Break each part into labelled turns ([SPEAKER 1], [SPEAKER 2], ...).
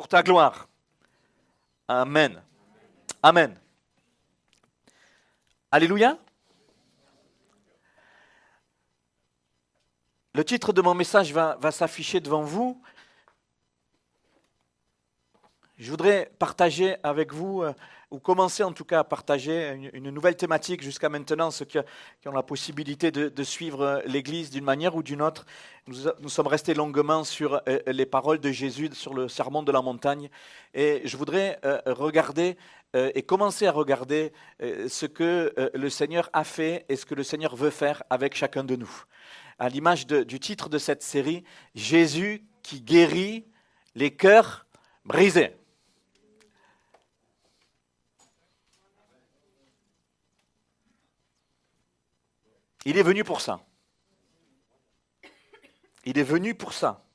[SPEAKER 1] pour ta gloire. Amen. Amen. Alléluia. Le titre de mon message va s'afficher devant vous. Je voudrais partager avec vous, ou commencer en tout cas à partager une nouvelle thématique jusqu'à maintenant, ceux qui ont la possibilité de suivre l'Église d'une manière ou d'une autre. Nous sommes restés longuement sur les paroles de Jésus, sur le sermon de la montagne. Et je voudrais regarder et commencer à regarder ce que le Seigneur a fait et ce que le Seigneur veut faire avec chacun de nous. À l'image du titre de cette série, Jésus qui guérit les cœurs brisés. Il est venu pour ça. Il est venu pour ça.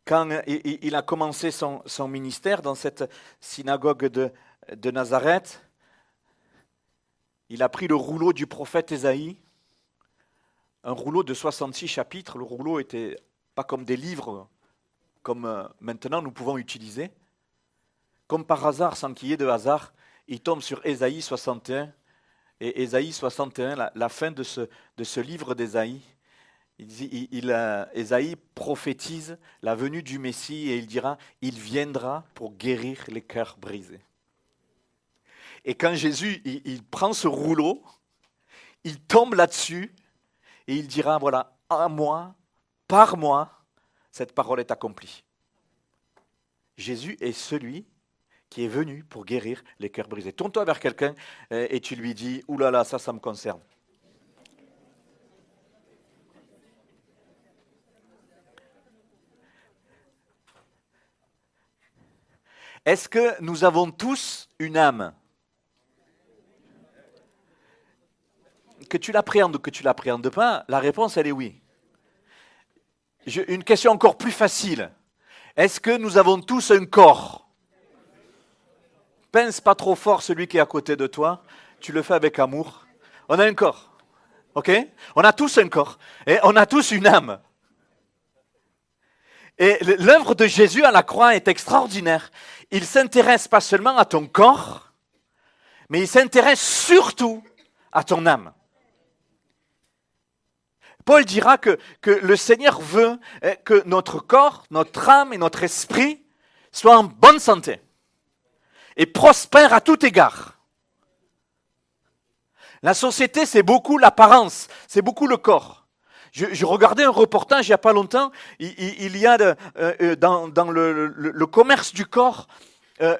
[SPEAKER 1] Quand il a commencé son ministère dans cette synagogue de Nazareth, il a pris le rouleau du prophète Ésaïe, un rouleau de 66 chapitres. Le rouleau n'était pas comme des livres, comme maintenant nous pouvons utiliser. Comme par hasard, sans qu'il y ait de hasard, il tombe sur Ésaïe 61. Et Ésaïe 61, la fin de ce livre d'Ésaïe, Ésaïe prophétise la venue du Messie et il dira « Il viendra pour guérir les cœurs brisés ». Et quand Jésus il prend ce rouleau, il tombe là-dessus et il dira « Voilà, à moi, par moi, cette parole est accomplie ». Jésus est celui qui est venu pour guérir les cœurs brisés. Tourne-toi vers quelqu'un et tu lui dis « Ouh là là, ça me concerne ». Est-ce que nous avons tous une âme? Que tu l'appréhendes ou que tu ne l'appréhendes pas, la réponse elle est oui. Une question encore plus facile. Est-ce que nous avons tous un corps? Pince pas trop fort celui qui est à côté de toi, tu le fais avec amour. On a un corps, ok? On a tous un corps et on a tous une âme. Et l'œuvre de Jésus à la croix est extraordinaire. Il s'intéresse pas seulement à ton corps, mais il s'intéresse surtout à ton âme. Paul dira que le Seigneur veut que notre corps, notre âme et notre esprit soient en bonne santé et prospère à tout égard. La société, c'est beaucoup l'apparence, c'est beaucoup le corps. Je regardais un reportage il n'y a pas longtemps, il y a dans le commerce du corps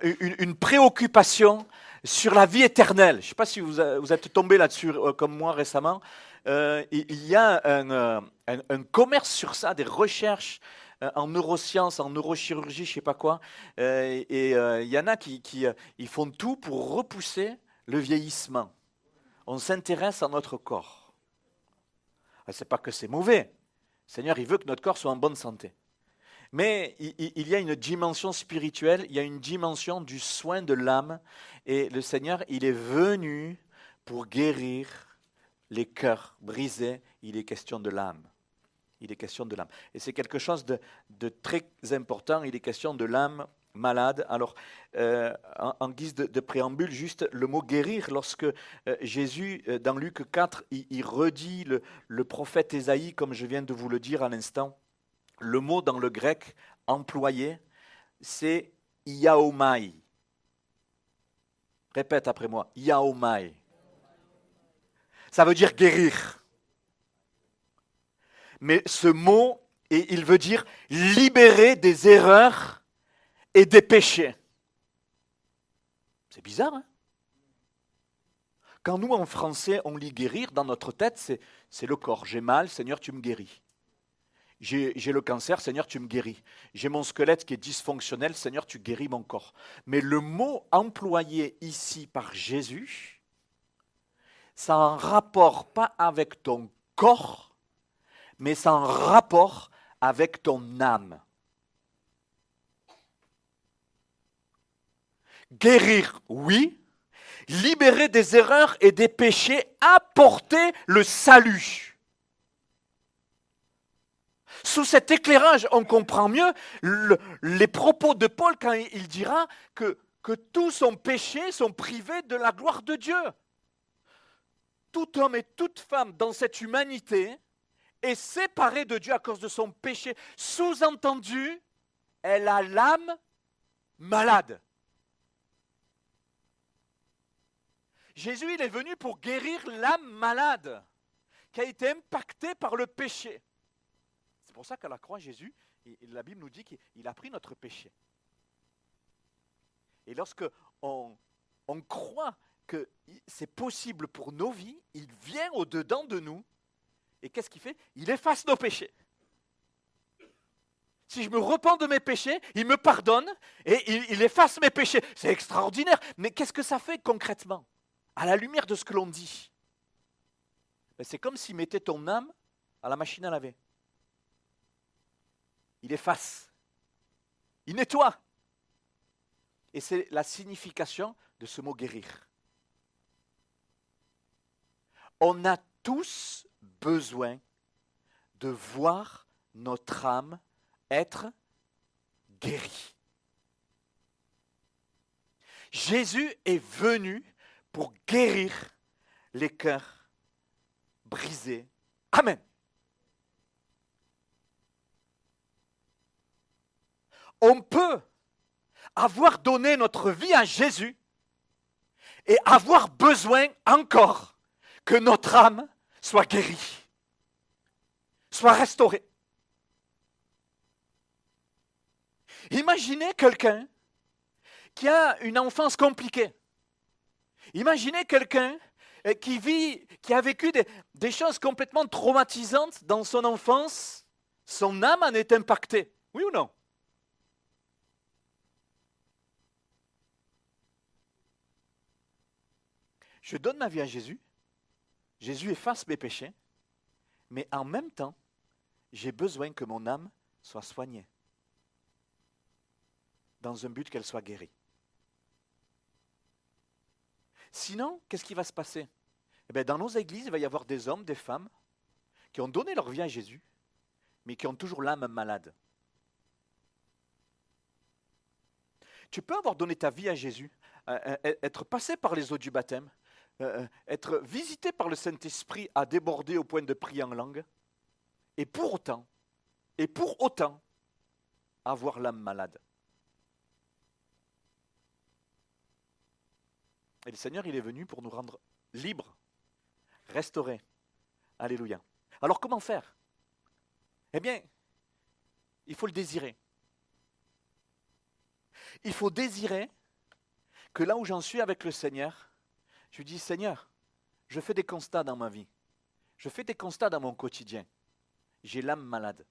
[SPEAKER 1] une préoccupation sur la vie éternelle. Je ne sais pas si vous êtes tombé là-dessus comme moi récemment. Il y a un commerce sur ça, des recherches en neurosciences, en neurochirurgie, je ne sais pas quoi. Et il y en a qui ils font tout pour repousser le vieillissement. On s'intéresse à notre corps. Ce n'est pas que c'est mauvais. Le Seigneur, il veut que notre corps soit en bonne santé. Mais il y a une dimension spirituelle, il y a une dimension du soin de l'âme. Et le Seigneur, il est venu pour guérir les cœurs brisés. Il est question de l'âme. Il est question de l'âme. Et c'est quelque chose de très important. Il est question de l'âme malade. Alors, en guise de préambule, juste le mot guérir, lorsque Jésus, dans Luc 4, il redit le prophète Ésaïe, comme je viens de vous le dire à l'instant, le mot dans le grec employé, c'est iaomai. Répète après moi, iaomai. Ça veut dire guérir. Mais ce mot, il veut dire libérer des erreurs et des péchés. C'est bizarre, hein? Quand nous, en français, on lit guérir, dans notre tête, c'est le corps. J'ai mal, Seigneur, tu me guéris. J'ai le cancer, Seigneur, tu me guéris. J'ai mon squelette qui est dysfonctionnel, Seigneur, tu guéris mon corps. Mais le mot employé ici par Jésus, ça a un rapport pas avec ton corps, mais ça a un rapport avec ton âme. Guérir, oui. Libérer des erreurs et des péchés, apporter le salut. Sous cet éclairage, on comprend mieux les propos de Paul quand il dira que tous ont péché, sont privés de la gloire de Dieu. Tout homme et toute femme dans cette humanité est séparé de Dieu à cause de son péché. Sous-entendu, elle a l'âme malade. Jésus, il est venu pour guérir l'âme malade qui a été impactée par le péché. C'est pour ça qu'à la croix, Jésus, la Bible nous dit qu'il a pris notre péché. Et lorsque on croit que c'est possible pour nos vies, il vient au-dedans de nous. Et qu'est-ce qu'il fait? Il efface nos péchés. Si je me repens de mes péchés, il me pardonne et il efface mes péchés. C'est extraordinaire. Mais qu'est-ce que ça fait concrètement? À la lumière de ce que l'on dit. C'est comme s'il mettait ton âme à la machine à laver. Il efface. Il nettoie. Et c'est la signification de ce mot guérir. On a tous besoin de voir notre âme être guérie. Jésus est venu pour guérir les cœurs brisés. Amen. On peut avoir donné notre vie à Jésus et avoir besoin encore que notre âme soit guérie, soit restaurée. Imaginez quelqu'un qui a une enfance compliquée. Imaginez quelqu'un qui a vécu des choses complètement traumatisantes dans son enfance. Son âme en est impactée. Oui ou non? Je donne ma vie à Jésus. Jésus efface mes péchés. Mais en même temps, j'ai besoin que mon âme soit soignée. Dans un but qu'elle soit guérie. Sinon, qu'est-ce qui va se passer? Eh bien, dans nos églises, il va y avoir des hommes, des femmes qui ont donné leur vie à Jésus, mais qui ont toujours l'âme malade. Tu peux avoir donné ta vie à Jésus, être passé par les eaux du baptême, être visité par le Saint-Esprit à déborder au point de prier en langue, et pour autant, avoir l'âme malade. Et le Seigneur, il est venu pour nous rendre libres, restaurés. Alléluia. Alors comment faire? Eh bien, il faut le désirer. Il faut désirer que là où j'en suis avec le Seigneur, je lui dis, Seigneur, je fais des constats dans ma vie. Je fais des constats dans mon quotidien. J'ai l'âme malade.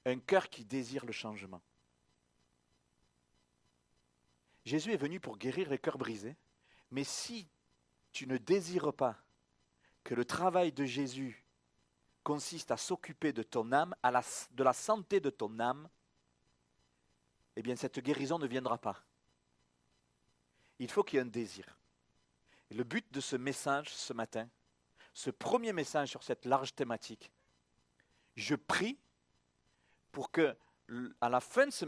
[SPEAKER 1] Un cœur qui désire le changement. Jésus est venu pour guérir les cœurs brisés, mais si tu ne désires pas que le travail de Jésus consiste à s'occuper de ton âme, de la santé de ton âme, eh bien cette guérison ne viendra pas. Il faut qu'il y ait un désir. Et le but de ce message ce matin, ce premier message sur cette large thématique, je prie pour que, à la fin de ce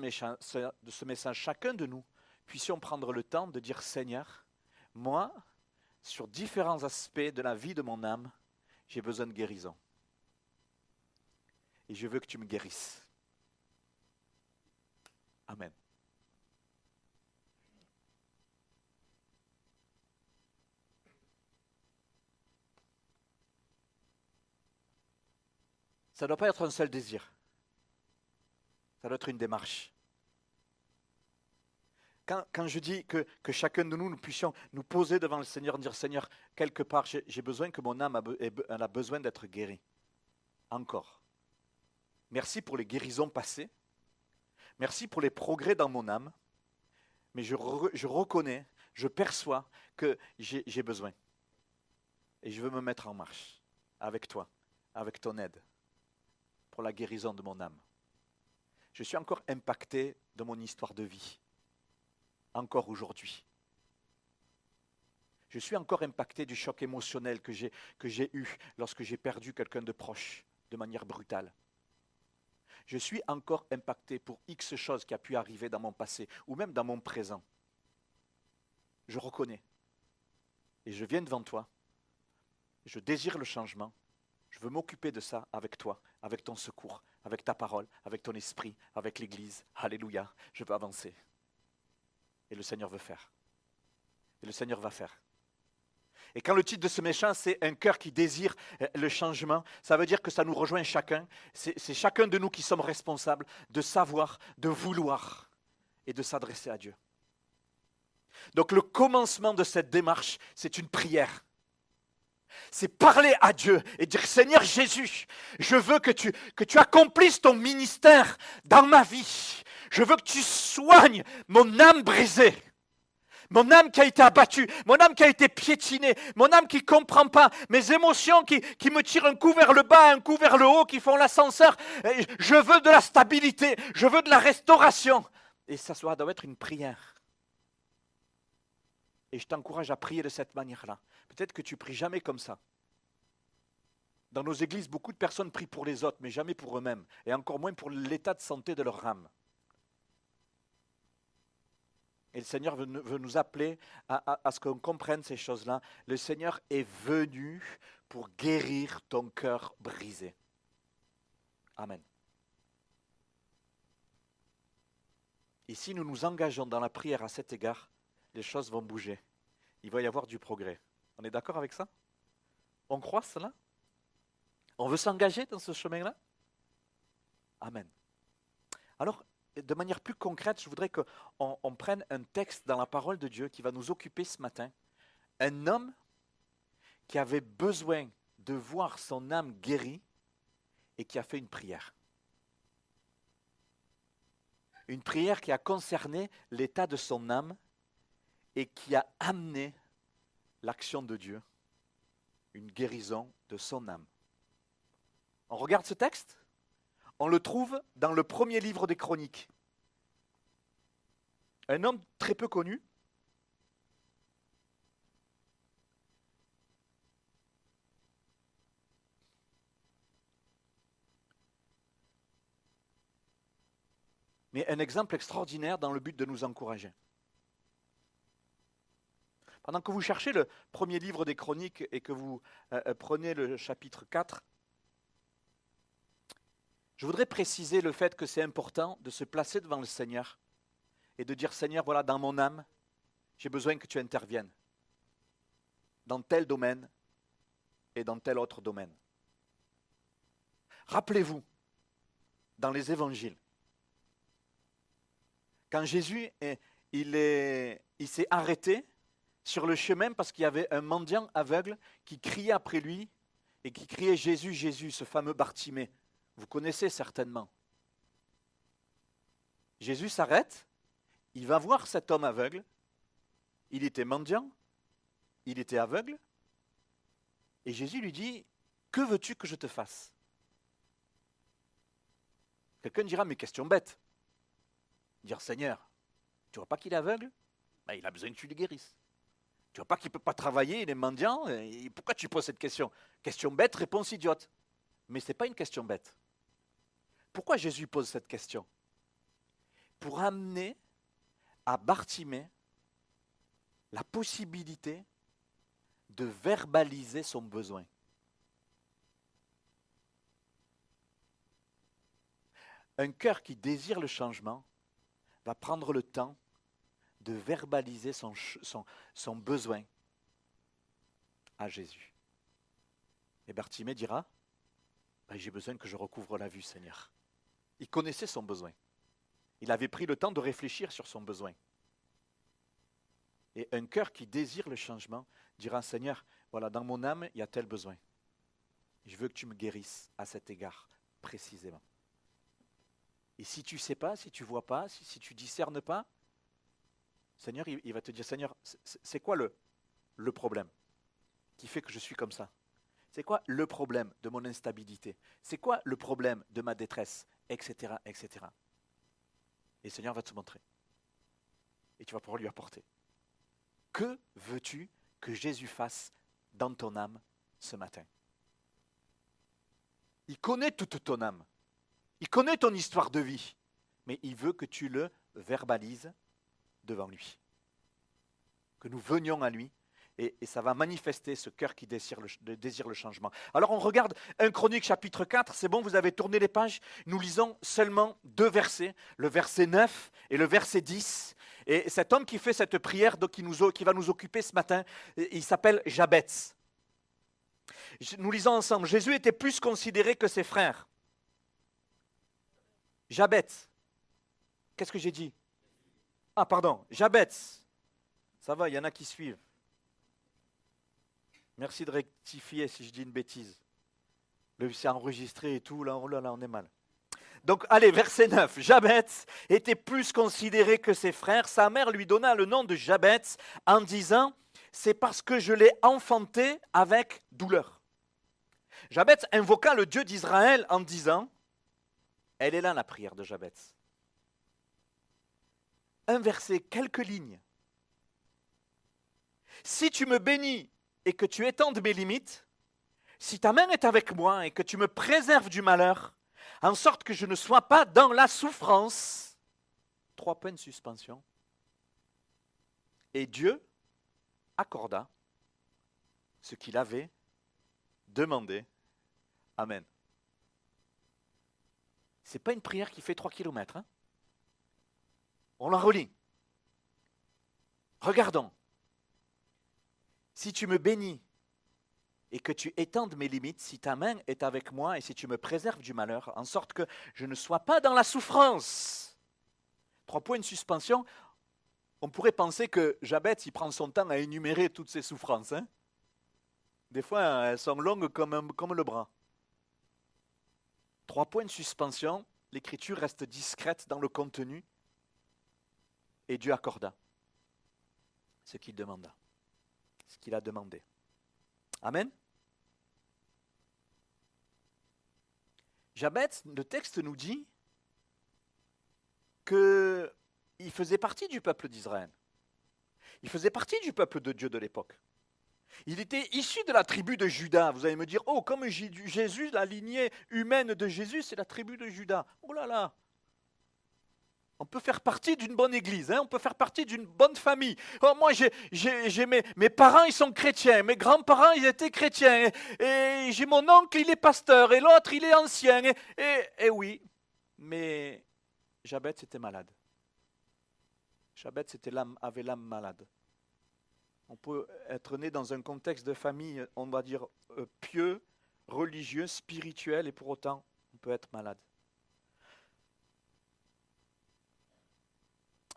[SPEAKER 1] message, chacun de nous puissions prendre le temps de dire, Seigneur, moi, sur différents aspects de la vie de mon âme, j'ai besoin de guérison. Et je veux que tu me guérisses. Amen. Ça ne doit pas être un seul désir. Ça doit être une démarche. Quand je dis que chacun de nous puissions nous poser devant le Seigneur et dire, Seigneur, quelque part, j'ai besoin que mon âme elle a besoin d'être guérie. Encore. Merci pour les guérisons passées. Merci pour les progrès dans mon âme. Mais je reconnais, je perçois que j'ai besoin. Et je veux me mettre en marche avec toi, avec ton aide, pour la guérison de mon âme. Je suis encore impacté de mon histoire de vie. Encore aujourd'hui. Je suis encore impacté du choc émotionnel que j'ai eu lorsque j'ai perdu quelqu'un de proche de manière brutale. Je suis encore impacté pour X choses qui a pu arriver dans mon passé ou même dans mon présent. Je reconnais. Et je viens devant toi. Je désire le changement. Je veux m'occuper de ça avec toi, avec ton secours, avec ta parole, avec ton esprit, avec l'Église. Alléluia. Je veux avancer. Et le Seigneur veut faire. Et le Seigneur va faire. Et quand le titre de ce méchant, c'est un cœur qui désire le changement, ça veut dire que ça nous rejoint chacun. C'est chacun de nous qui sommes responsables de savoir, de vouloir et de s'adresser à Dieu. Donc le commencement de cette démarche, c'est une prière. C'est parler à Dieu et dire, Seigneur Jésus, je veux que tu accomplisses ton ministère dans ma vie. Je veux que tu soignes mon âme brisée. Mon âme qui a été abattue, mon âme qui a été piétinée, mon âme qui ne comprend pas, mes émotions qui me tirent un coup vers le bas, un coup vers le haut, qui font l'ascenseur. Je veux de la stabilité, je veux de la restauration. Et ça doit être une prière. Et je t'encourage à prier de cette manière-là. Peut-être que tu ne pries jamais comme ça. Dans nos églises, beaucoup de personnes prient pour les autres, mais jamais pour eux-mêmes. Et encore moins pour l'état de santé de leur âme. Et le Seigneur veut nous appeler à ce qu'on comprenne ces choses-là. Le Seigneur est venu pour guérir ton cœur brisé. Amen. Et si nous nous engageons dans la prière à cet égard, les choses vont bouger. Il va y avoir du progrès. On est d'accord avec ça? On croit cela? On veut s'engager dans ce chemin-là? Amen. Alors, de manière plus concrète, je voudrais qu'on prenne un texte dans la parole de Dieu qui va nous occuper ce matin. Un homme qui avait besoin de voir son âme guérie et qui a fait une prière. Une prière qui a concerné l'état de son âme et qui a amené l'action de Dieu, une guérison de son âme. On regarde ce texte ? On le trouve dans le premier livre des Chroniques. Un homme très peu connu. Mais un exemple extraordinaire dans le but de nous encourager. Pendant que vous cherchez le premier livre des Chroniques et que vous prenez le chapitre 4, je voudrais préciser le fait que c'est important de se placer devant le Seigneur et de dire, Seigneur, voilà, dans mon âme, j'ai besoin que tu interviennes dans tel domaine et dans tel autre domaine. Rappelez-vous, dans les évangiles, quand Jésus il s'est arrêté sur le chemin parce qu'il y avait un mendiant aveugle qui criait après lui et qui criait Jésus, Jésus, ce fameux Bartimée. Vous connaissez certainement. Jésus s'arrête, il va voir cet homme aveugle. Il était mendiant, il était aveugle. Et Jésus lui dit, que veux-tu que je te fasse? Quelqu'un dira, mais question bête. Dire, Seigneur, tu vois pas qu'il est aveugle? Ben, il a besoin que tu le guérisses. Tu vois pas qu'il ne peut pas travailler, il est mendiant? Et pourquoi tu poses cette question? Question bête, réponse idiote. Mais ce n'est pas une question bête. Pourquoi Jésus pose cette question? Pour amener à Bartimée la possibilité de verbaliser son besoin. Un cœur qui désire le changement va prendre le temps de verbaliser son besoin à Jésus. Et Bartimée dira, ben, j'ai besoin que je recouvre la vue, Seigneur. Il connaissait son besoin. Il avait pris le temps de réfléchir sur son besoin. Et un cœur qui désire le changement dira, Seigneur, voilà, dans mon âme, il y a tel besoin. Je veux que tu me guérisses à cet égard, précisément. Et si tu ne sais pas, si tu ne vois pas, si tu ne discernes pas, Seigneur, il va te dire, Seigneur, c'est quoi le problème qui fait que je suis comme ça? C'est quoi le problème de mon instabilité? C'est quoi le problème de ma détresse? Etc., etc. Et le Seigneur va te montrer. Et tu vas pouvoir lui apporter. Que veux-tu que Jésus fasse dans ton âme ce matin. Il connaît toute ton âme. Il connaît ton histoire de vie. Mais il veut que tu le verbalises devant lui. Que nous venions à lui. Et ça va manifester ce cœur qui désire le changement. Alors on regarde 1 Chronique chapitre 4, c'est bon, vous avez tourné les pages. Nous lisons seulement 2 versets, le verset 9 et le verset 10. Et cet homme qui fait cette prière, donc qui va nous occuper ce matin, il s'appelle Jabetz. Nous lisons ensemble, Jésus était plus considéré que ses frères. Jabetz. Qu'est-ce que j'ai dit? Ah pardon, Jabetz. Ça va, il y en a qui suivent. Merci de rectifier si je dis une bêtise. C'est enregistré et tout, là, oh là là, on est mal. Donc, allez, verset 9. Jabetz était plus considéré que ses frères. Sa mère lui donna le nom de Jabetz en disant, c'est parce que je l'ai enfanté avec douleur. Jabetz invoqua le Dieu d'Israël en disant, elle est là la prière de Jabetz. Un verset, quelques lignes. Si tu me bénis et que tu étendes mes limites, si ta main est avec moi et que tu me préserves du malheur, en sorte que je ne sois pas dans la souffrance, 3 points de suspension, et Dieu accorda ce qu'il avait demandé. Amen. Ce n'est pas une prière qui fait 3 kilomètres. Hein? On la relit. Regardons. Si tu me bénis et que tu étendes mes limites, si ta main est avec moi et si tu me préserves du malheur, en sorte que je ne sois pas dans la souffrance. 3 points de suspension. On pourrait penser que Jabetz, il prend son temps à énumérer toutes ses souffrances. Hein? Des fois, elles sont longues comme le bras. 3 points de suspension. L'écriture reste discrète dans le contenu. Et Dieu accorda ce qu'il demanda. Ce qu'il a demandé. Amen. Jabetz, le texte nous dit qu'il faisait partie du peuple d'Israël. Il faisait partie du peuple de Dieu de l'époque. Il était issu de la tribu de Juda. Vous allez me dire, oh, comme Jésus, la lignée humaine de Jésus, c'est la tribu de Juda. Oh là là. On peut faire partie d'une bonne église, hein, on peut faire partie d'une bonne famille. Oh, moi, mes parents, ils sont chrétiens, mes grands-parents, ils étaient chrétiens, et j'ai mon oncle, il est pasteur, et l'autre, il est ancien. Et oui, mais Jabetz était malade. Jabetz avait l'âme malade. On peut être né dans un contexte de famille, on va dire, pieux, religieux, spirituel, et pour autant, on peut être malade.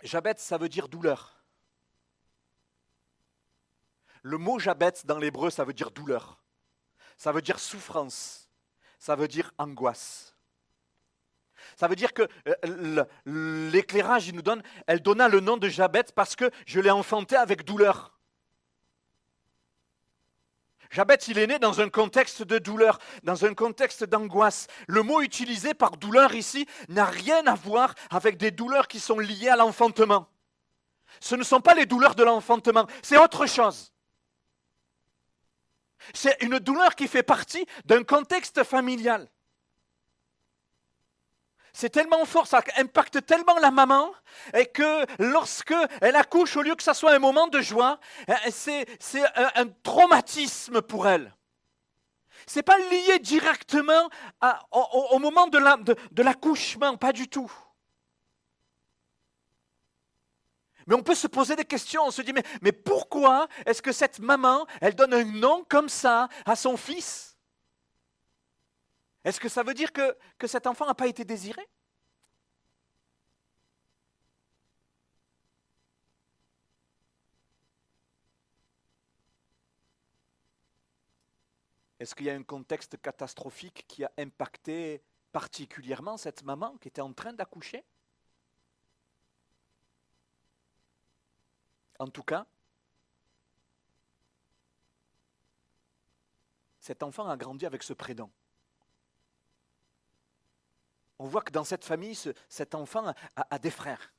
[SPEAKER 1] Jabetz, ça veut dire douleur. Le mot Jabetz dans l'hébreu, ça veut dire douleur. Ça veut dire souffrance. Ça veut dire angoisse. Ça veut dire que l'éclairage, il nous donne, elle donna le nom de Jabetz parce que je l'ai enfanté avec douleur. Jabetz, il est né dans un contexte de douleur, dans un contexte d'angoisse. Le mot utilisé par douleur ici n'a rien à voir avec des douleurs qui sont liées à l'enfantement. Ce ne sont pas les douleurs de l'enfantement, c'est autre chose. C'est une douleur qui fait partie d'un contexte familial. C'est tellement fort, ça impacte tellement la maman, et que lorsque elle accouche, au lieu que ça soit un moment de joie, c'est un traumatisme pour elle. Ce n'est pas lié directement au moment de l'accouchement, pas du tout. Mais on peut se poser des questions, on se dit, mais pourquoi est-ce que cette maman, elle donne un nom comme ça à son fils ? Est-ce que ça veut dire que cet enfant n'a pas été désiré ? Est-ce qu'il y a un contexte catastrophique qui a impacté particulièrement cette maman qui était en train d'accoucher ? En tout cas, cet enfant a grandi avec ce prénom. On voit que dans cette famille, cet enfant a des frères.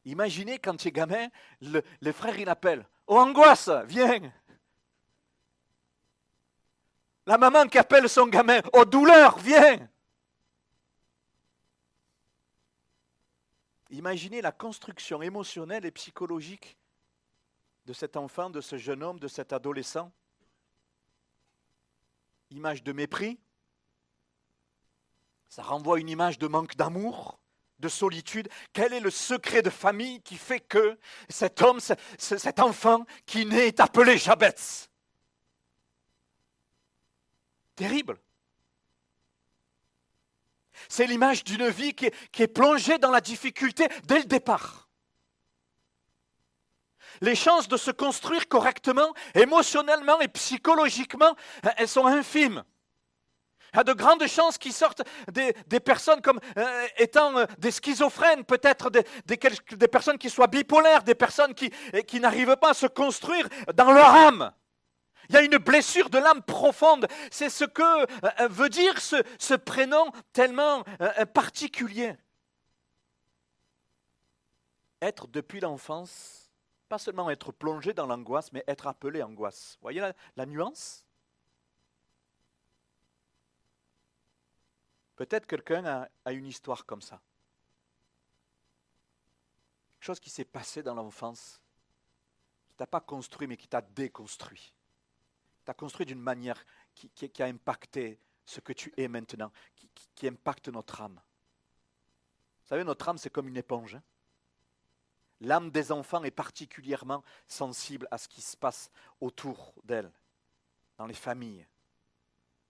[SPEAKER 1] Imaginez quand tu es gamin, le frère il appelle. Oh, angoisse, viens. La maman qui appelle son gamin, oh, douleur, viens. Imaginez la construction émotionnelle et psychologique de cet enfant, de ce jeune homme, de cet adolescent. Image de mépris. Ça renvoie une image de manque d'amour, de solitude. Quel est le secret de famille qui fait que cet homme, cet enfant qui naît est appelé Jabez? Terrible. C'est l'image d'une vie qui est plongée dans la difficulté dès le départ. Les chances de se construire correctement, émotionnellement et psychologiquement, elles sont infimes. Il y a de grandes chances qu'ils sortent des personnes comme étant des schizophrènes, peut-être des personnes qui soient bipolaires, des personnes qui n'arrivent pas à se construire dans leur âme. Il y a une blessure de l'âme profonde. C'est ce que veut dire ce prénom tellement particulier. Être depuis l'enfance, pas seulement être plongé dans l'angoisse, mais être appelé angoisse. Vous voyez la nuance? Peut-être quelqu'un a une histoire comme ça. Quelque chose qui s'est passé dans l'enfance, qui ne t'a pas construit, mais qui t'a déconstruit. T'a construit d'une manière qui a impacté ce que tu es maintenant, qui impacte notre âme. Vous savez, notre âme, c'est comme une éponge. Hein? L'âme des enfants est particulièrement sensible à ce qui se passe autour d'elle, dans les familles.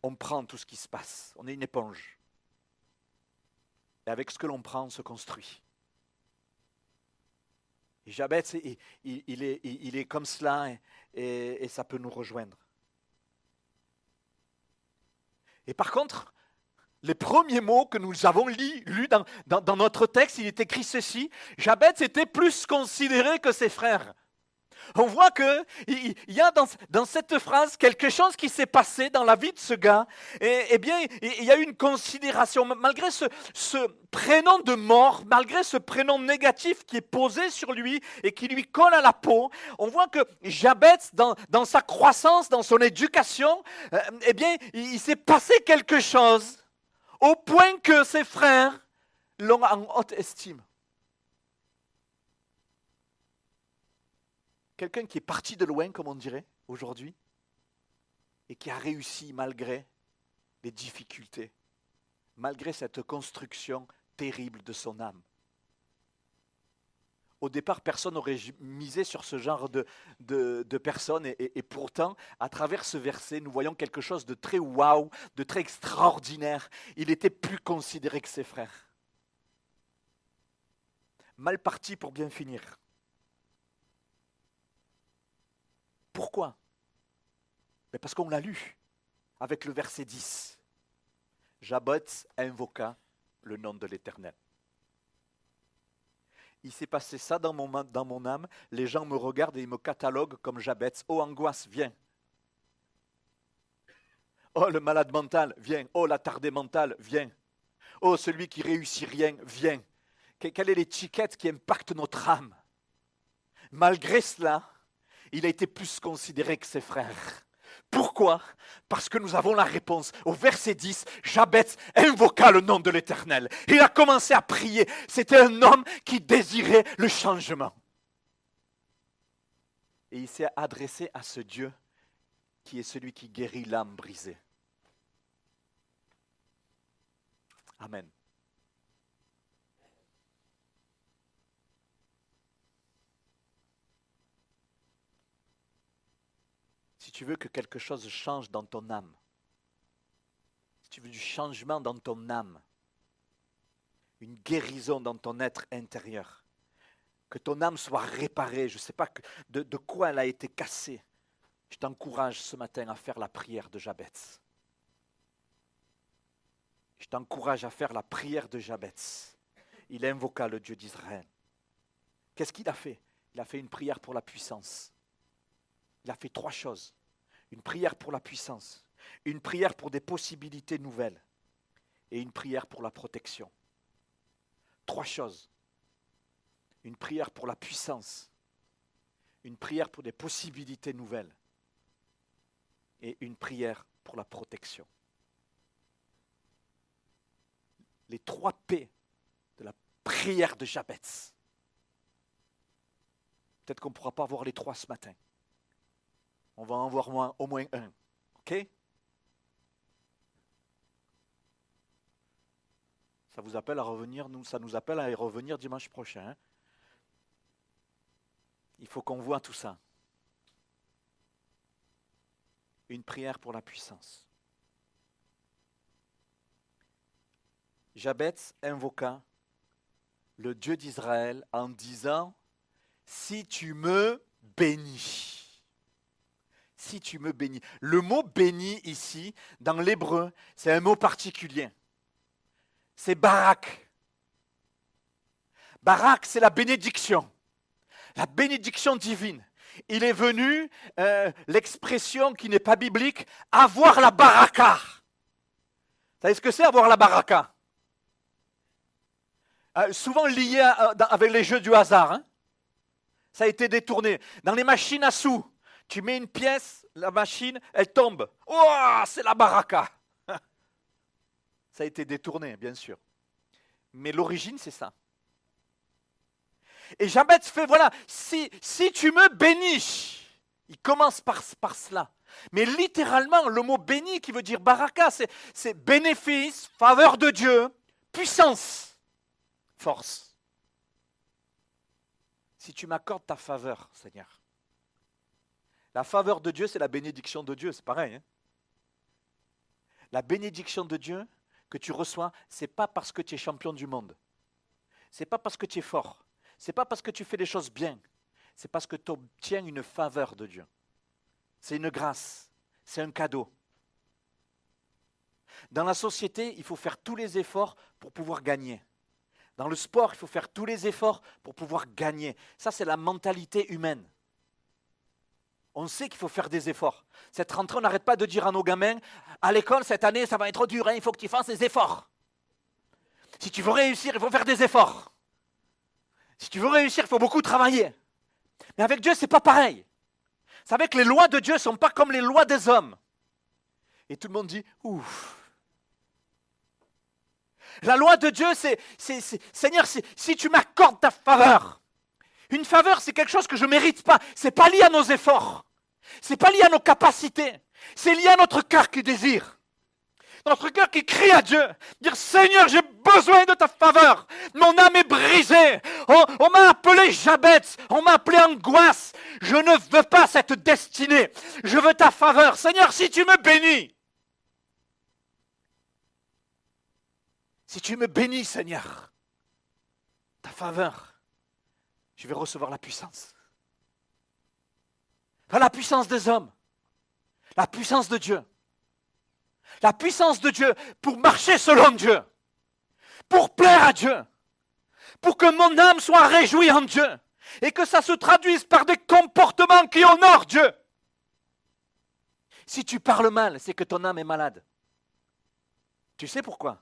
[SPEAKER 1] On prend tout ce qui se passe. On est une éponge. Et avec ce que l'on prend, on se construit. Et Jabez, il est comme cela et ça peut nous rejoindre. Et par contre, les premiers mots que nous avons lus dans notre texte, il est écrit ceci: Jabez était plus considéré que ses frères. On voit qu'il y a dans cette phrase quelque chose qui s'est passé dans la vie de ce gars. Et bien, il y a eu une considération. Malgré ce prénom de mort, malgré ce prénom négatif qui est posé sur lui et qui lui colle à la peau, on voit que Jabez, dans sa croissance, dans son éducation, eh bien, il s'est passé quelque chose au point que ses frères l'ont en haute estime. Quelqu'un qui est parti de loin, comme on dirait, aujourd'hui, et qui a réussi malgré les difficultés, malgré cette construction terrible de son âme. Au départ, personne n'aurait misé sur ce genre de personnes, et pourtant, à travers ce verset, nous voyons quelque chose de très waouh, de très extraordinaire. Il était plus considéré que ses frères. Mal parti pour bien finir. Pourquoi? Mais parce qu'on l'a lu avec le verset 10. Jabez invoqua le nom de l'Éternel. Il s'est passé ça dans mon âme. Les gens me regardent et ils me cataloguent comme Jabez. Oh, angoisse, viens. Oh, le malade mental, viens. Oh, l'attardé mental, viens. Oh, celui qui réussit rien, viens. Quelle est l'étiquette qui impacte notre âme? Malgré cela, il a été plus considéré que ses frères. Pourquoi? Parce que nous avons la réponse. Au verset 10, Jabez invoqua le nom de l'Éternel. Il a commencé à prier. C'était un homme qui désirait le changement. Et il s'est adressé à ce Dieu qui est celui qui guérit l'âme brisée. Amen. Si tu veux que quelque chose change dans ton âme, si tu veux du changement dans ton âme, une guérison dans ton être intérieur, que ton âme soit réparée, je ne sais pas de quoi elle a été cassée, je t'encourage ce matin à faire la prière de Jabez. Je t'encourage à faire la prière de Jabez. Il invoqua le Dieu d'Israël. Qu'est-ce qu'il a fait? Il a fait une prière pour la puissance. Il a fait 3 choses. Une prière pour la puissance, une prière pour des possibilités nouvelles et une prière pour la protection. 3 choses. Une prière pour la puissance, une prière pour des possibilités nouvelles et une prière pour la protection. Les 3 P de la prière de Jabez. Peut-être qu'on ne pourra pas voir les 3 ce matin. On va en voir au moins un. OK? Ça vous appelle à revenir, ça nous appelle à y revenir dimanche prochain. Hein? Il faut qu'on voit tout ça. Une prière pour la puissance. Jabez invoqua le Dieu d'Israël en disant « Si tu me bénis ». Si tu me bénis. Le mot béni ici, dans l'hébreu, c'est un mot particulier. C'est barak. Barak, c'est la bénédiction. La bénédiction divine. Il est venu, l'expression qui n'est pas biblique, avoir la baraka. Vous savez ce que c'est avoir la baraka? Souvent lié avec les jeux du hasard. Hein? Ça a été détourné. Dans les machines à sous, tu mets une pièce, la machine, elle tombe. Oh, c'est la baraka. Ça a été détourné, bien sûr. Mais l'origine, c'est ça. Et Jabez fait, voilà, si tu me bénis, il commence par cela. Mais littéralement, le mot béni qui veut dire baraka, c'est bénéfice, faveur de Dieu, puissance, force. Si tu m'accordes ta faveur, Seigneur. La faveur de Dieu, c'est la bénédiction de Dieu, c'est pareil. Hein? La bénédiction de Dieu que tu reçois, ce n'est pas parce que tu es champion du monde. Ce n'est pas parce que tu es fort. Ce n'est pas parce que tu fais des choses bien. C'est parce que tu obtiens une faveur de Dieu. C'est une grâce. C'est un cadeau. Dans la société, il faut faire tous les efforts pour pouvoir gagner. Dans le sport, il faut faire tous les efforts pour pouvoir gagner. Ça, c'est la mentalité humaine. On sait qu'il faut faire des efforts. Cette rentrée, on n'arrête pas de dire à nos gamins, à l'école, cette année, ça va être dur, hein, il faut que tu fasses des efforts. Si tu veux réussir, il faut faire des efforts. Si tu veux réussir, il faut beaucoup travailler. Mais avec Dieu, ce n'est pas pareil. Vous savez que les lois de Dieu ne sont pas comme les lois des hommes. Et tout le monde dit, ouf. La loi de Dieu, c'est Seigneur, si tu m'accordes ta faveur. Une faveur, c'est quelque chose que je ne mérite pas. Ce n'est pas lié à nos efforts. Ce n'est pas lié à nos capacités. C'est lié à notre cœur qui désire. Notre cœur qui crie à Dieu. Dire, Seigneur, j'ai besoin de ta faveur. Mon âme est brisée. On m'a appelé Jabez. On m'a appelé angoisse. Je ne veux pas cette destinée. Je veux ta faveur. Seigneur, si tu me bénis. Si tu me bénis, Seigneur, ta faveur, je vais recevoir la puissance. Pas la puissance des hommes, la puissance de Dieu. La puissance de Dieu pour marcher selon Dieu, pour plaire à Dieu, pour que mon âme soit réjouie en Dieu et que ça se traduise par des comportements qui honorent Dieu. Si tu parles mal, c'est que ton âme est malade. Tu sais pourquoi?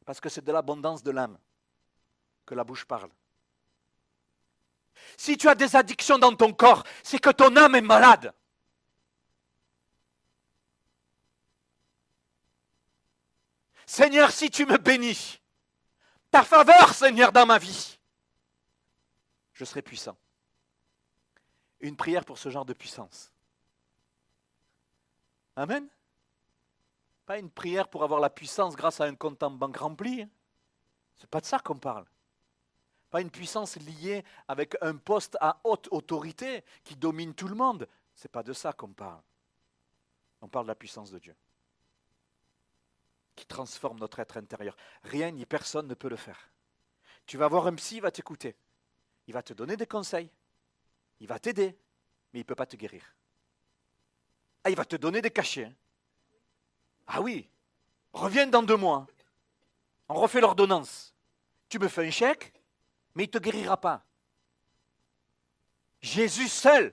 [SPEAKER 1] Parce que c'est de l'abondance de l'âme que la bouche parle. Si tu as des addictions dans ton corps, c'est que ton âme est malade. Seigneur, si tu me bénis, ta faveur, Seigneur, dans ma vie, je serai puissant. Une prière pour ce genre de puissance. Amen. Pas une prière pour avoir la puissance grâce à un compte en banque rempli. C'est pas de ça qu'on parle. Pas une puissance liée avec un poste à haute autorité qui domine tout le monde. C'est pas de ça qu'on parle. On parle de la puissance de Dieu. Qui transforme notre être intérieur. Rien ni personne ne peut le faire. Tu vas voir un psy, il va t'écouter. Il va te donner des conseils. Il va t'aider. Mais il ne peut pas te guérir. Ah, il va te donner des cachets. Ah oui, reviens dans 2 mois. On refait l'ordonnance. Tu me fais un chèque, mais il ne te guérira pas. Jésus seul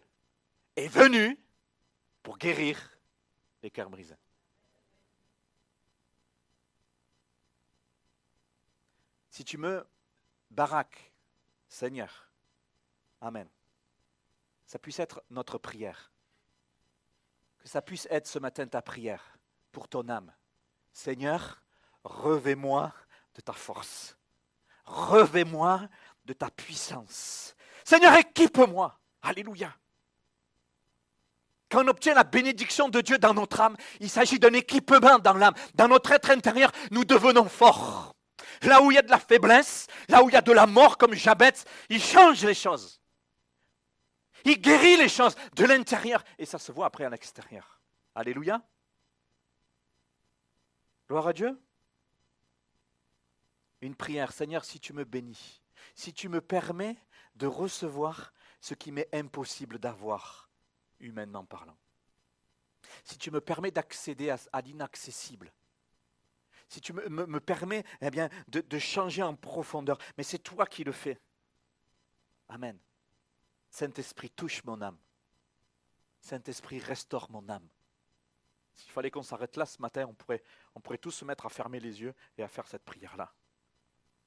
[SPEAKER 1] est venu pour guérir les cœurs brisés. Si tu me baraques, Seigneur, Amen. ça puisse être notre prière. Que ça puisse être ce matin ta prière pour ton âme. Seigneur, revêt-moi de ta force. Revêt-moi de ta puissance. Seigneur, équipe-moi. Alléluia. Quand on obtient la bénédiction de Dieu dans notre âme, il s'agit d'un équipement dans l'âme. Dans notre être intérieur, nous devenons forts. Là où il y a de la faiblesse, là où il y a de la mort comme Jabez, il change les choses. Il guérit les choses de l'intérieur et ça se voit après à l'extérieur. Alléluia. Gloire à Dieu. Une prière, Seigneur, si tu me bénis, si tu me permets de recevoir ce qui m'est impossible d'avoir, humainement parlant. Si tu me permets d'accéder à l'inaccessible. Si tu me permets de changer en profondeur. Mais c'est toi qui le fais. Amen. Saint-Esprit, touche mon âme. Saint-Esprit, restaure mon âme. S'il fallait qu'on s'arrête là ce matin, on pourrait tous se mettre à fermer les yeux et à faire cette prière-là.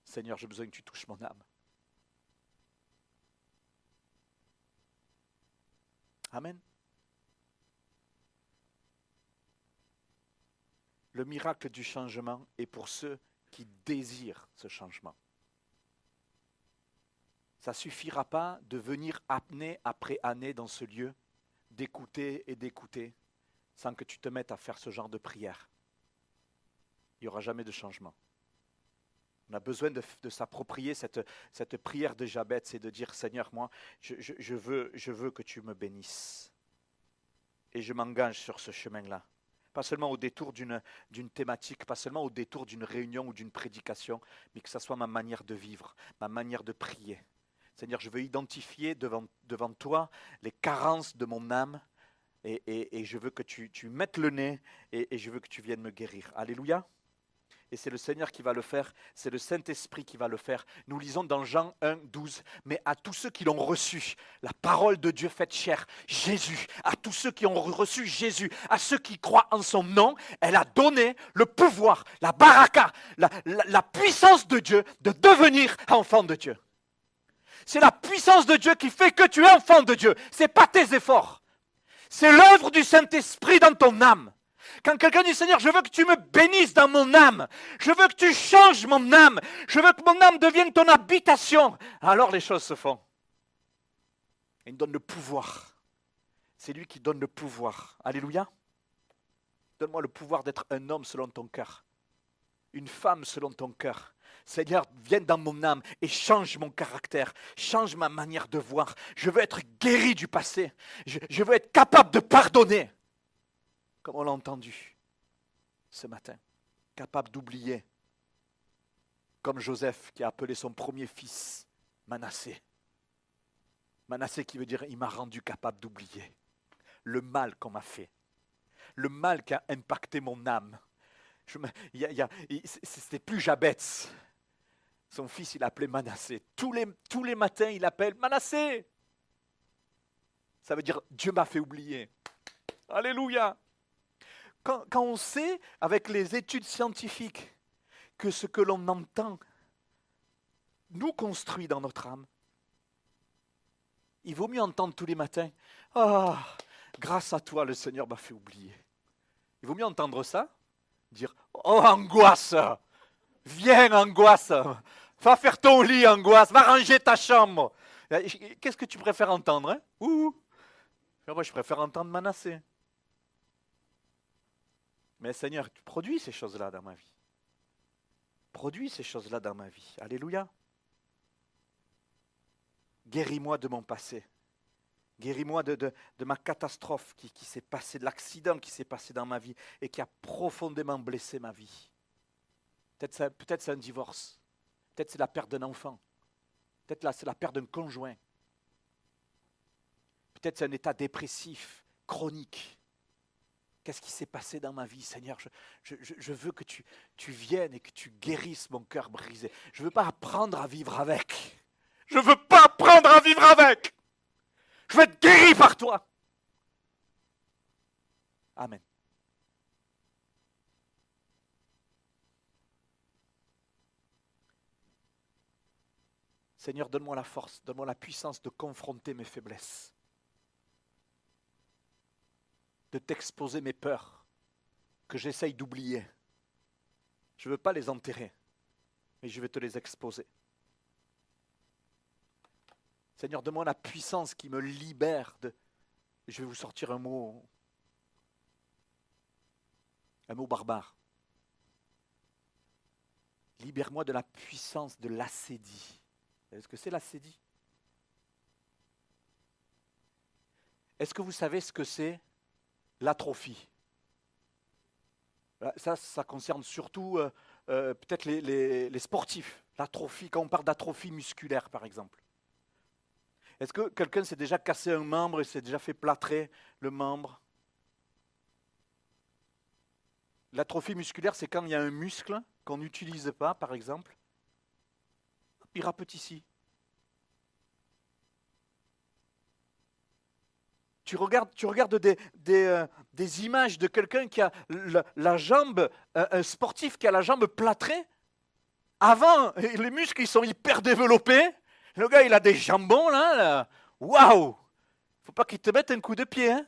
[SPEAKER 1] Seigneur, j'ai besoin que tu touches mon âme. Amen. Le miracle du changement est pour ceux qui désirent ce changement. Ça ne suffira pas de venir année après année dans ce lieu, d'écouter et d'écouter, sans que tu te mettes à faire ce genre de prière. Il n'y aura jamais de changement. On a besoin de s'approprier cette prière de Jabez et de dire, Seigneur, moi, je veux que tu me bénisses. Et je m'engage sur ce chemin-là. Pas seulement au détour d'une thématique, pas seulement au détour d'une réunion ou d'une prédication, mais que ce soit ma manière de vivre, ma manière de prier. Seigneur, je veux identifier devant toi les carences de mon âme et je veux que tu mettes le nez et je veux que tu viennes me guérir. Alléluia. Et c'est le Seigneur qui va le faire, c'est le Saint-Esprit qui va le faire. Nous lisons dans Jean 1, 12, mais à tous ceux qui l'ont reçu, la parole de Dieu faite chair, Jésus, à tous ceux qui ont reçu Jésus, à ceux qui croient en son nom, elle a donné le pouvoir, la baraka, la puissance de Dieu de devenir enfant de Dieu. C'est la puissance de Dieu qui fait que tu es enfant de Dieu. Ce n'est pas tes efforts. C'est l'œuvre du Saint-Esprit dans ton âme. Quand quelqu'un dit, Seigneur, je veux que tu me bénisses dans mon âme. Je veux que tu changes mon âme. Je veux que mon âme devienne ton habitation. Alors les choses se font. Il nous donne le pouvoir. C'est lui qui donne le pouvoir. Alléluia. Donne-moi le pouvoir d'être un homme selon ton cœur. Une femme selon ton cœur. Seigneur, viens dans mon âme et change mon caractère, change ma manière de voir. Je veux être guéri du passé. Je veux être capable de pardonner. Comme on l'a entendu ce matin. Capable d'oublier. Comme Joseph qui a appelé son premier fils Manassé. Manassé qui veut dire il m'a rendu capable d'oublier le mal qu'on m'a fait. Le mal qui a impacté mon âme. C'était plus Jabez. Son fils, il l'appelait Manassé. Tous les matins, il appelle Manassé. Ça veut dire Dieu m'a fait oublier. Alléluia. Quand on sait, avec les études scientifiques, que ce que l'on entend nous construit dans notre âme, il vaut mieux entendre tous les matins « Ah, grâce à toi, le Seigneur m'a fait oublier. » Il vaut mieux entendre ça, dire « Oh, angoisse, viens, angoisse, va faire ton lit, angoisse, va ranger ta chambre. » Qu'est-ce que tu préfères entendre, hein? Moi, je préfère entendre Manassé. Mais Seigneur, tu produis ces choses-là dans ma vie. Produis ces choses-là dans ma vie. Alléluia. Guéris-moi de mon passé. Guéris-moi de ma catastrophe qui s'est passée, de l'accident qui s'est passé dans ma vie et qui a profondément blessé ma vie. Peut-être c'est un divorce. Peut-être c'est la perte d'un enfant. Peut-être c'est la perte d'un conjoint. Peut-être c'est un état dépressif, chronique. Qu'est-ce qui s'est passé dans ma vie, Seigneur? Je veux que tu viennes et que tu guérisses mon cœur brisé. Je ne veux pas apprendre à vivre avec. Je ne veux pas apprendre à vivre avec. Je veux être guéri par toi. Amen. Seigneur, donne-moi la force, donne-moi la puissance de confronter mes faiblesses. de t'exposer mes peurs que j'essaye d'oublier. Je ne veux pas les enterrer, mais je vais te les exposer. Seigneur, donne-moi la puissance qui me libère de... Je vais vous sortir un mot barbare. Libère-moi de la puissance de l'acédie. Est-ce que c'est l'acédie? Est-ce que vous savez ce que c'est l'atrophie? Ça concerne surtout peut-être les sportifs. L'atrophie, quand on parle d'atrophie musculaire, par exemple. Est-ce que quelqu'un s'est déjà cassé un membre et s'est déjà fait plâtrer le membre? L'atrophie musculaire, c'est quand il y a un muscle qu'on n'utilise pas, par exemple. Il rapetit. Tu regardes des images de quelqu'un qui a la jambe, un sportif qui a la jambe plâtrée. Avant, les muscles ils sont hyper développés. Le gars, il a des jambons là. Waouh! Faut pas qu'il te mette un coup de pied. Hein?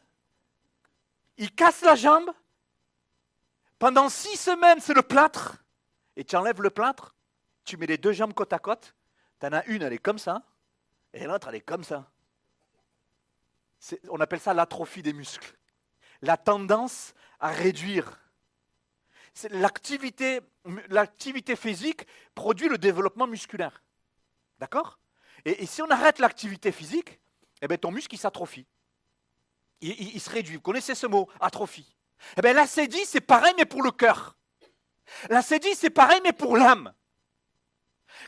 [SPEAKER 1] Il casse la jambe. Pendant 6 semaines, c'est le plâtre. Et tu enlèves le plâtre, tu mets les 2 jambes côte à côte. Tu en as une, elle est comme ça. Et l'autre, elle est comme ça. On appelle ça l'atrophie des muscles. La tendance à réduire. L'activité physique produit le développement musculaire. D'accord? Et si on arrête l'activité physique, eh bien ton muscle il s'atrophie. Il se réduit. Vous connaissez ce mot, atrophie. Eh bien l'acédie, c'est pareil, mais pour le cœur. L'acédie, c'est pareil, mais pour l'âme.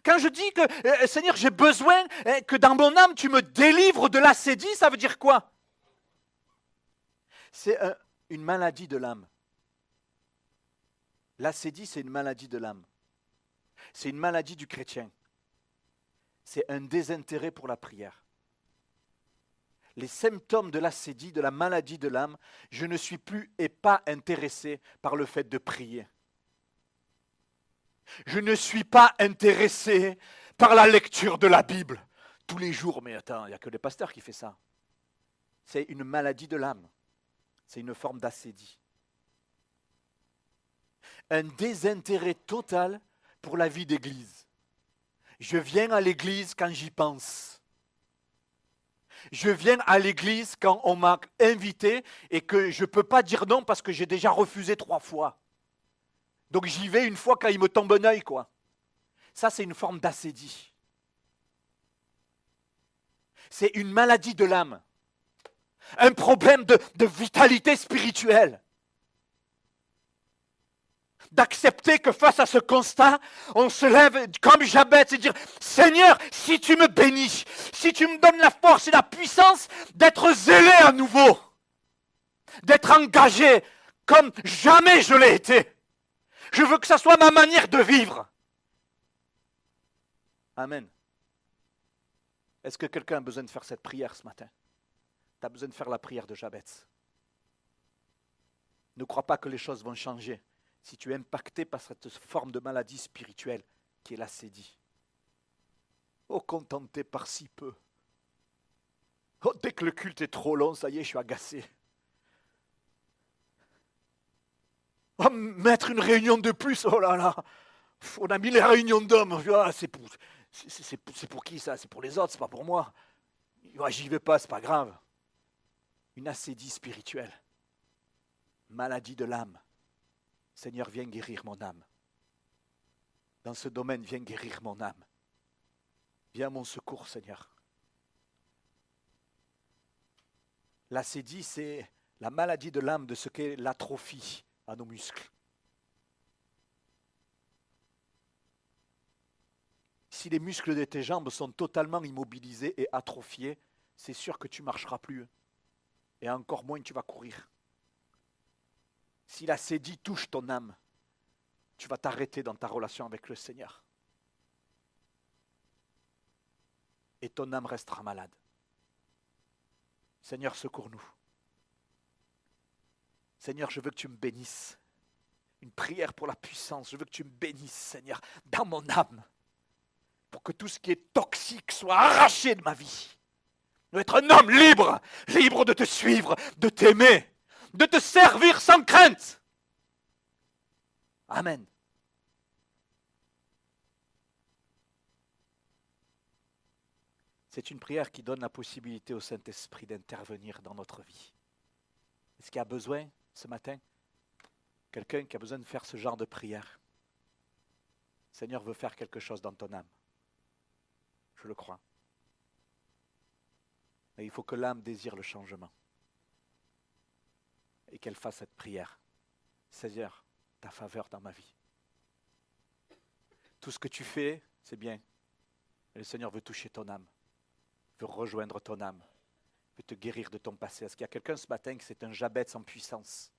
[SPEAKER 1] Quand je dis que, Seigneur, j'ai besoin que dans mon âme, tu me délivres de l'acédie, ça veut dire quoi? C'est une maladie de l'âme. L'acédie, c'est une maladie de l'âme. C'est une maladie du chrétien. C'est un désintérêt pour la prière. Les symptômes de l'acédie, de la maladie de l'âme, je ne suis plus et pas intéressé par le fait de prier. Je ne suis pas intéressé par la lecture de la Bible tous les jours. Mais attends, il n'y a que les pasteurs qui font ça. C'est une maladie de l'âme. C'est une forme d'acédie. Un désintérêt total pour la vie d'église. Je viens à l'église quand j'y pense. Je viens à l'église quand on m'a invité et que je ne peux pas dire non parce que j'ai déjà refusé 3 fois. Donc j'y vais une fois quand il me tombe un œil, quoi. Ça, c'est une forme d'acédie. C'est une maladie de l'âme. Un problème de vitalité spirituelle. D'accepter que face à ce constat, on se lève comme Jabez et dire « Seigneur, si tu me bénis, si tu me donnes la force et la puissance d'être zélé à nouveau, d'être engagé comme jamais je l'ai été. Je veux que ça soit ma manière de vivre. » Amen. Est-ce que quelqu'un a besoin de faire cette prière ce matin? Tu as besoin de faire la prière de Jabez. Ne crois pas que les choses vont changer si tu es impacté par cette forme de maladie spirituelle qui est l'acédie. Oh, contenté par si peu. Oh, dès que le culte est trop long, ça y est, je suis agacé. Oh, mettre une réunion de plus, oh là là. On a mis les réunions d'hommes. Ah, c'est pour qui ça? C'est pour les autres, c'est pas pour moi. Ah, j'y vais pas, c'est pas grave. Une acédie spirituelle. Maladie de l'âme. Seigneur, viens guérir mon âme. Dans ce domaine, viens guérir mon âme. Viens à mon secours, Seigneur. L'acédie, c'est la maladie de l'âme de ce qu'est l'atrophie à nos muscles. Si les muscles de tes jambes sont totalement immobilisés et atrophiés, c'est sûr que tu ne marcheras plus. Et encore moins tu vas courir. Si l'acédie touche ton âme, tu vas t'arrêter dans ta relation avec le Seigneur. Et ton âme restera malade. Seigneur, secours-nous. Seigneur, je veux que tu me bénisses. Une prière pour la puissance. Je veux que tu me bénisses, Seigneur, dans mon âme. Pour que tout ce qui est toxique soit arraché de ma vie. Je veux être un homme libre, libre de te suivre, de t'aimer, de te servir sans crainte. Amen. C'est une prière qui donne la possibilité au Saint-Esprit d'intervenir dans notre vie. Est-ce qu'il y a besoin ce matin? Quelqu'un qui a besoin de faire ce genre de prière. Le Seigneur veut faire quelque chose dans ton âme. Je le crois. Mais il faut que l'âme désire le changement. Et qu'elle fasse cette prière. Seigneur, ta faveur dans ma vie. Tout ce que tu fais, c'est bien. Mais le Seigneur veut toucher ton âme. Veut rejoindre ton âme. Veut te guérir de ton passé. Est-ce qu'il y a quelqu'un ce matin qui c'est un Jabez en puissance?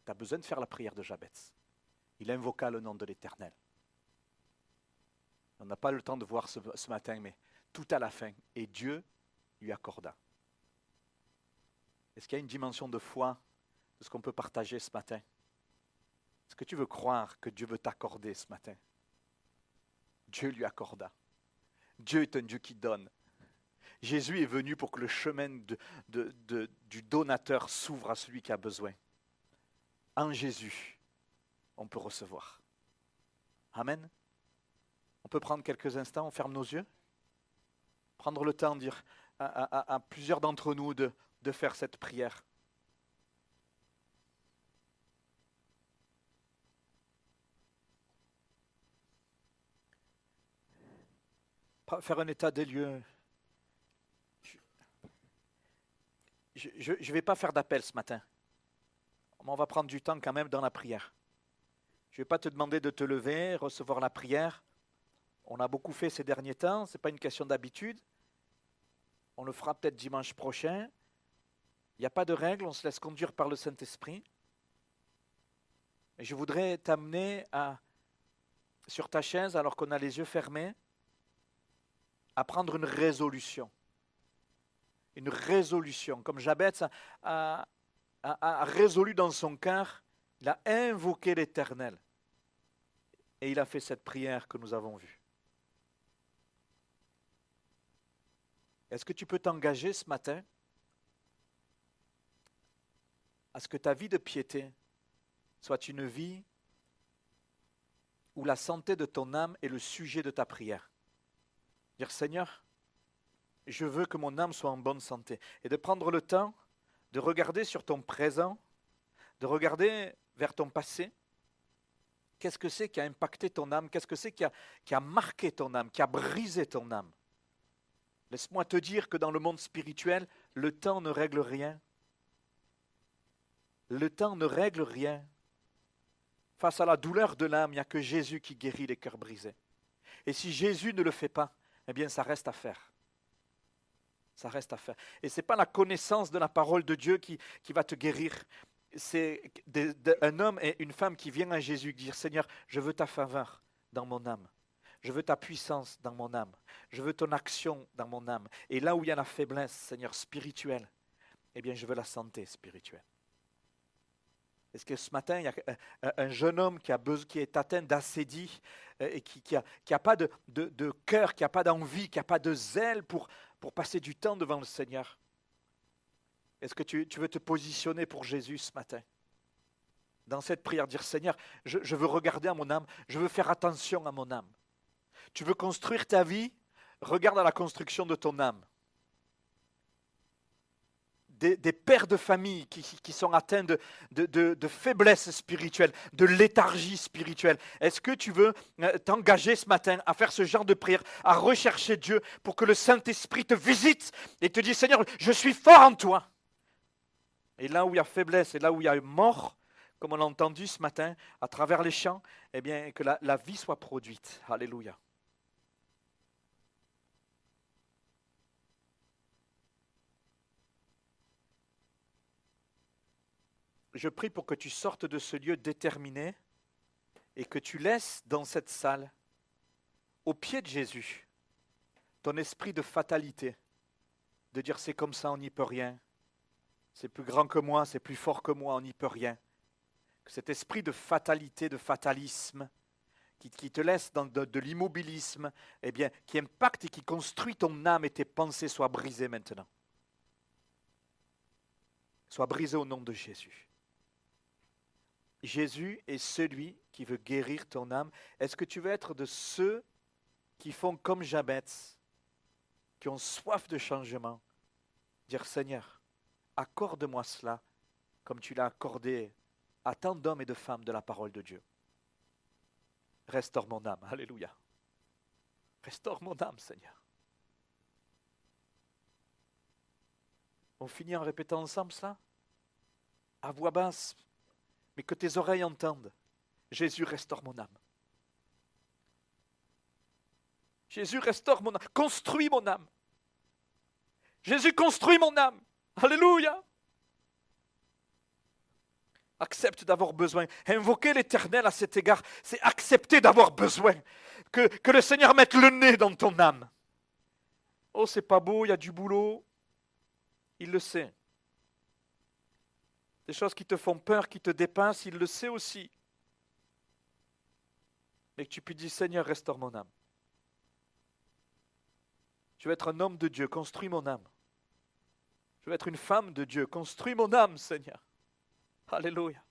[SPEAKER 1] Tu as besoin de faire la prière de Jabez. Il invoqua le nom de l'Éternel. On n'a pas le temps de voir ce matin, mais tout à la fin. Et Dieu lui accorda. Est-ce qu'il y a une dimension de foi de ce qu'on peut partager ce matin? Est-ce que tu veux croire que Dieu veut t'accorder ce matin? Dieu lui accorda. Dieu est un Dieu qui donne. Jésus est venu pour que le chemin du donateur s'ouvre à celui qui a besoin. En Jésus, on peut recevoir. Amen. On peut prendre quelques instants, on ferme nos yeux. Prendre le temps de dire à plusieurs d'entre nous de faire cette prière. Faire un état des lieux. Je ne vais pas faire d'appel ce matin. Mais on va prendre du temps quand même dans la prière. Je ne vais pas te demander de te lever, recevoir la prière. On a beaucoup fait ces derniers temps, ce n'est pas une question d'habitude. On le fera peut-être dimanche prochain. Il n'y a pas de règle, on se laisse conduire par le Saint-Esprit. Et je voudrais t'amener sur ta chaise, alors qu'on a les yeux fermés, à prendre une résolution. Une résolution. Comme Jabez a résolu dans son cœur, il a invoqué l'Éternel. Et il a fait cette prière que nous avons vue. Est-ce que tu peux t'engager ce matin à ce que ta vie de piété soit une vie où la santé de ton âme est le sujet de ta prière? Dire Seigneur, je veux que mon âme soit en bonne santé. Et de prendre le temps de regarder sur ton présent, de regarder vers ton passé. Qu'est-ce que c'est qui a impacté ton âme? Qu'est-ce que c'est qui a marqué ton âme, qui a brisé ton âme? Laisse-moi te dire que dans le monde spirituel, le temps ne règle rien. Le temps ne règle rien. Face à la douleur de l'âme, il n'y a que Jésus qui guérit les cœurs brisés. Et si Jésus ne le fait pas, eh bien ça reste à faire. Ça reste à faire. Et ce n'est pas la connaissance de la parole de Dieu qui va te guérir. C'est un homme et une femme qui viennent à Jésus dire Seigneur, je veux ta faveur dans mon âme. Je veux ta puissance dans mon âme. Je veux ton action dans mon âme. Et là où il y a la faiblesse, Seigneur, spirituelle, eh bien je veux la santé spirituelle. Est-ce que ce matin, il y a un jeune homme qui est atteint d'acédie et qui a pas de cœur, qui n'a pas d'envie, qui n'a pas de zèle pour passer du temps devant le Seigneur? Est-ce que tu veux te positionner pour Jésus ce matin? Dans cette prière, dire Seigneur, je veux regarder à mon âme, je veux faire attention à mon âme. Tu veux construire ta vie? Regarde à la construction de ton âme. Des pères de famille qui sont atteints de faiblesse spirituelle, de léthargie spirituelle. Est-ce que tu veux t'engager ce matin à faire ce genre de prière, à rechercher Dieu pour que le Saint-Esprit te visite et te dise Seigneur, je suis fort en toi. Et là où il y a faiblesse et là où il y a mort, comme on l'a entendu ce matin à travers les chants, eh bien que la vie soit produite. Alléluia. Je prie pour que tu sortes de ce lieu déterminé et que tu laisses dans cette salle, au pied de Jésus, ton esprit de fatalité, de dire c'est comme ça, on n'y peut rien, c'est plus grand que moi, c'est plus fort que moi, on n'y peut rien. Que cet esprit de fatalité, de fatalisme, qui te laisse dans de l'immobilisme, eh bien, qui impacte et qui construit ton âme et tes pensées soient brisées maintenant. soit brisé au nom de Jésus. Jésus est celui qui veut guérir ton âme. Est-ce que tu veux être de ceux qui font comme Jabez, qui ont soif de changement? Dire, Seigneur, accorde-moi cela comme tu l'as accordé à tant d'hommes et de femmes de la parole de Dieu. Restaure mon âme. Alléluia. Restaure mon âme, Seigneur. On finit en répétant ensemble cela? À voix basse, mais que tes oreilles entendent. Jésus, restaure mon âme. Jésus, restaure mon âme. Construis mon âme. Jésus, construis mon âme. Alléluia. Accepte d'avoir besoin. Invoquer l'Éternel à cet égard, c'est accepter d'avoir besoin. Que le Seigneur mette le nez dans ton âme. Oh, c'est pas beau, il y a du boulot. Il le sait. Des choses qui te font peur, qui te dépassent, il le sait aussi. Mais que tu puisses dire, Seigneur, restaure mon âme. Je veux être un homme de Dieu, construis mon âme. Je veux être une femme de Dieu, construis mon âme, Seigneur. Alléluia.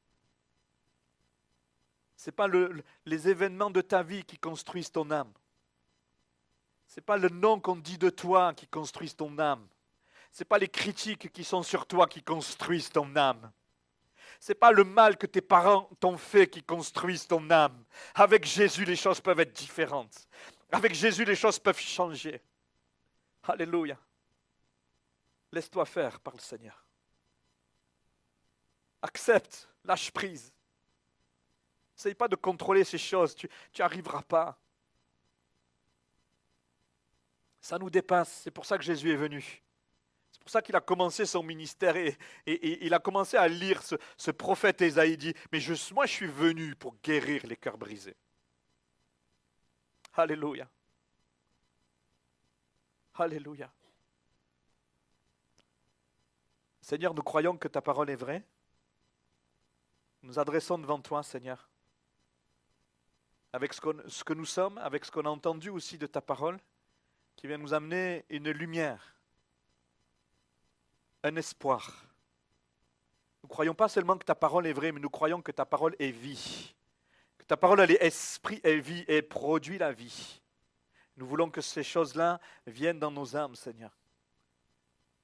[SPEAKER 1] Ce n'est pas les événements de ta vie qui construisent ton âme. Ce n'est pas le nom qu'on dit de toi qui construisent ton âme. Ce n'est pas les critiques qui sont sur toi qui construisent ton âme. Ce n'est pas le mal que tes parents t'ont fait qui construisent ton âme. Avec Jésus, les choses peuvent être différentes. Avec Jésus, les choses peuvent changer. Alléluia. Laisse-toi faire par le Seigneur. Accepte, lâche prise. N'essaye pas de contrôler ces choses, tu n'y arriveras pas. Ça nous dépasse, c'est pour ça que Jésus est venu. C'est pour ça qu'il a commencé son ministère et il a commencé à lire ce prophète Ésaïe dit, mais moi je suis venu pour guérir les cœurs brisés. Alléluia. Alléluia. Seigneur, nous croyons que ta parole est vraie. Nous nous adressons devant toi, Seigneur, avec ce que nous sommes, avec ce qu'on a entendu aussi de ta parole, qui vient nous amener une lumière, un espoir. Nous ne croyons pas seulement que ta parole est vraie, mais nous croyons que ta parole est vie. Que ta parole, elle est esprit et vie et produit la vie. Nous voulons que ces choses-là viennent dans nos âmes, Seigneur.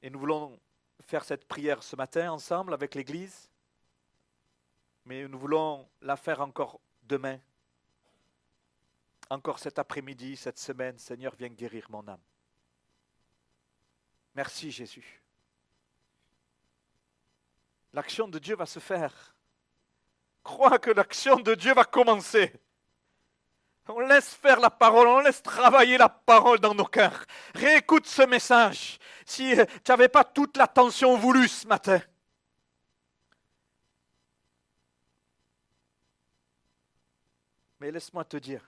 [SPEAKER 1] Et nous voulons faire cette prière ce matin ensemble avec l'Église. Mais nous voulons la faire encore demain. Encore cet après-midi, cette semaine, Seigneur, viens guérir mon âme. Merci Jésus. L'action de Dieu va se faire. Crois que l'action de Dieu va commencer. On laisse faire la parole, on laisse travailler la parole dans nos cœurs. Réécoute ce message. Si tu n'avais pas toute l'attention voulue ce matin. Mais laisse-moi te dire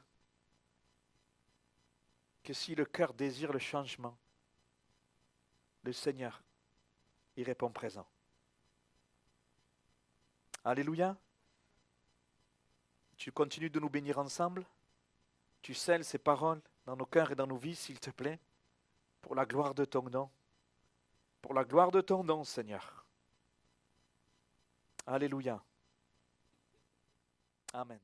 [SPEAKER 1] que si le cœur désire le changement, le Seigneur y répond présent. Alléluia. Tu continues de nous bénir ensemble. Tu scelles ces paroles dans nos cœurs et dans nos vies, s'il te plaît, pour la gloire de ton nom. Pour la gloire de ton nom, Seigneur. Alléluia. Amen.